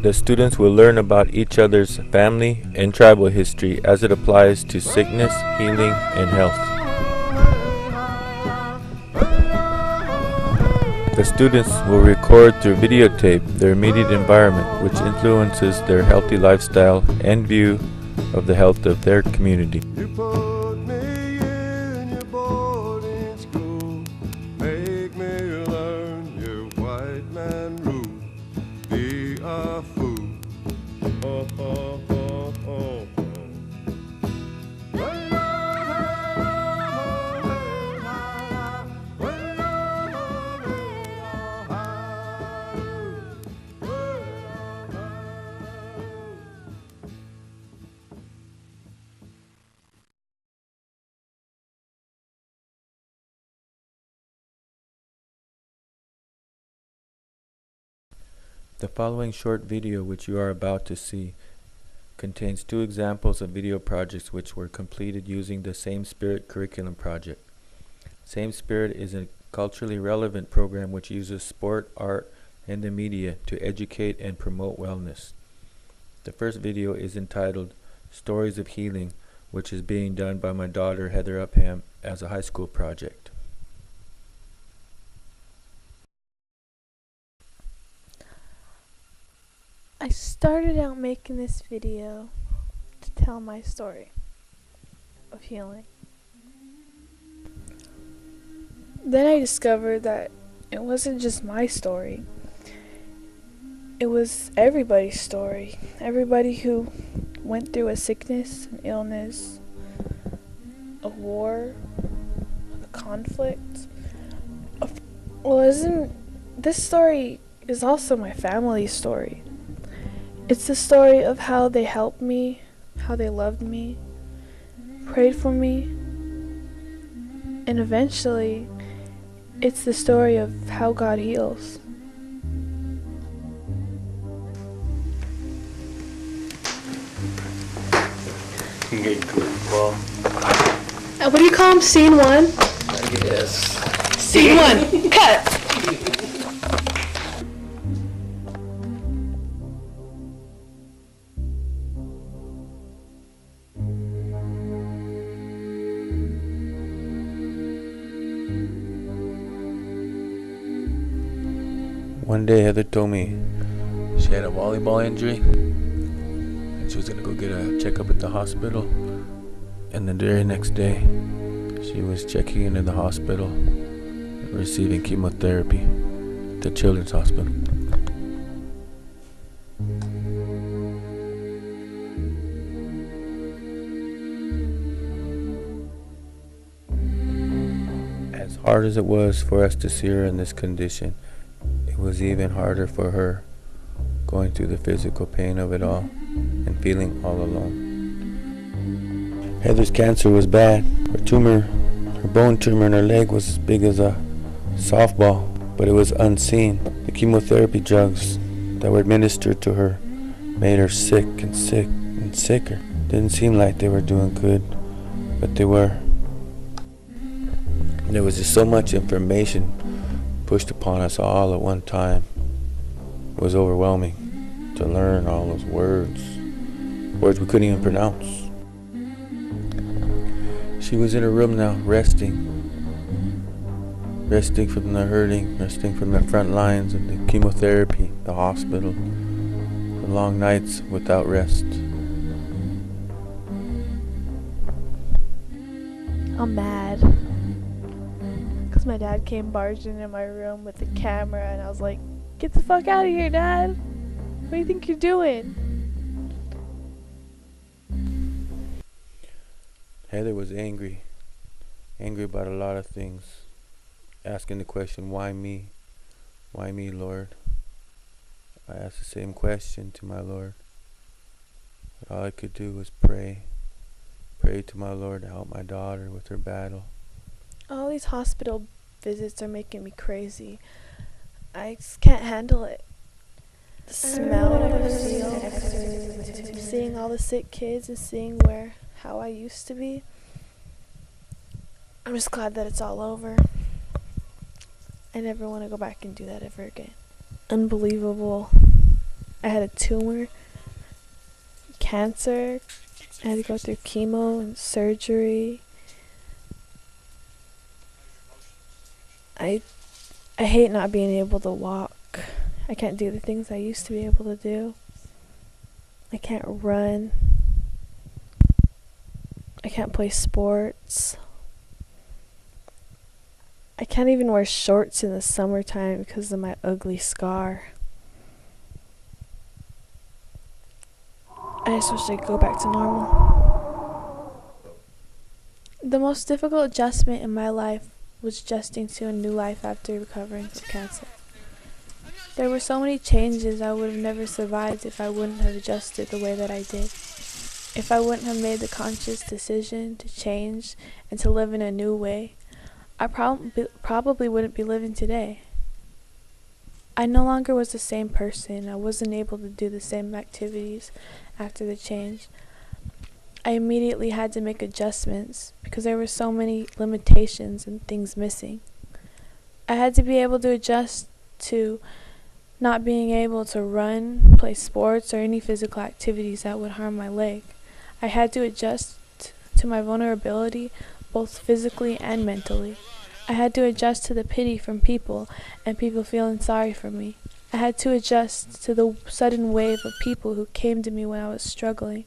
The students will learn about each other's family and tribal history as it applies to sickness, healing, and health. The students will record through videotape their immediate environment, which influences their healthy lifestyle and view of the health of their community. You put me in your boarding school, make me learn your white man rule, be a fool. Oh, oh, oh, oh, The following short video, which you are about to see, contains 2 examples of video projects which were completed using the Same Spirit curriculum project. Same Spirit is a culturally relevant program which uses sport, art, and the media to educate and promote wellness. The first video is entitled Stories of Healing, which is being done by my daughter Heahter Upham as a high school project. I started out making this video to tell my story of healing. Then I discovered that it wasn't just my story. It was everybody's story. Everybody who went through a sickness, an illness, a war, a conflict. This story is also my family's story. It's the story of how they helped me, how they loved me, prayed for me, and eventually, it's the story of how God heals. Well, What do you call them? Scene 1? I guess. Scene 1. Cut! One day Heather told me she had a volleyball injury and she was going to go get a checkup at the hospital, and the very next day she was checking into the hospital and receiving chemotherapy at the children's hospital. As hard as it was for us to see her in this condition, it was even harder for her, going through the physical pain of it all and feeling all alone. Heather's cancer was bad. Her bone tumor in her leg was as big as a softball, but it was unseen. The chemotherapy drugs that were administered to her made her sick and sick and sicker. Didn't seem like they were doing good, but they were. There was just so much information pushed upon us all at one time. It was overwhelming to learn all those words we couldn't even pronounce. She was in her room now, resting from the hurting, resting from the front lines of the chemotherapy, the hospital, the long nights without rest. I'm mad. Because my dad came barging in my room with the camera, and I was like, "Get the fuck out of here, Dad. What do you think you're doing?" Heather was angry about a lot of things, asking the question, why me? Why me, Lord? I asked the same question to my Lord. But all I could do was pray to my Lord to help my daughter with her battle. All these hospital visits are making me crazy. I just can't handle it. The smell of seeing all the sick kids and seeing how I used to be. I'm just glad that it's all over. I never want to go back and do that ever again. Unbelievable I had a tumor, cancer. I had to go through chemo and surgery. I hate not being able to walk. I can't do the things I used to be able to do. I can't run. I can't play sports. I can't even wear shorts in the summertime because of my ugly scar. I just wish I could go back to normal. The most difficult adjustment in my life was adjusting to a new life after recovering from cancer. There were so many changes I would have never survived if I wouldn't have adjusted the way that I did. If I wouldn't have made the conscious decision to change and to live in a new way, I probably wouldn't be living today. I no longer was the same person. I wasn't able to do the same activities after the change. I immediately had to make adjustments because there were so many limitations and things missing. I had to be able to adjust to not being able to run, play sports, or any physical activities that would harm my leg. I had to adjust to my vulnerability, both physically and mentally. I had to adjust to the pity from people and people feeling sorry for me. I had to adjust to the sudden wave of people who came to me when I was struggling,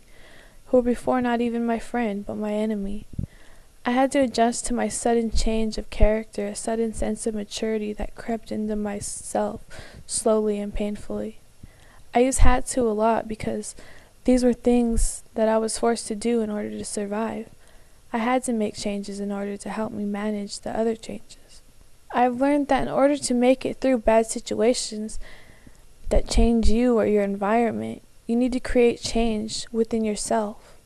who were before not even my friend, but my enemy. I had to adjust to my sudden change of character, a sudden sense of maturity that crept into myself slowly and painfully. I use had to a lot because these were things that I was forced to do in order to survive. I had to make changes in order to help me manage the other changes. I've learned that in order to make it through bad situations that change you or your environment, you need to create change within yourself.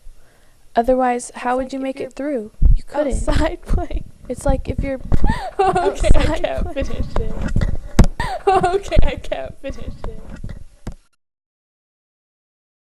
Otherwise, how would you make it through? You couldn't. Outside playing. It's like if you're Okay, I outside can't playing. finish it. Okay, I can't finish it.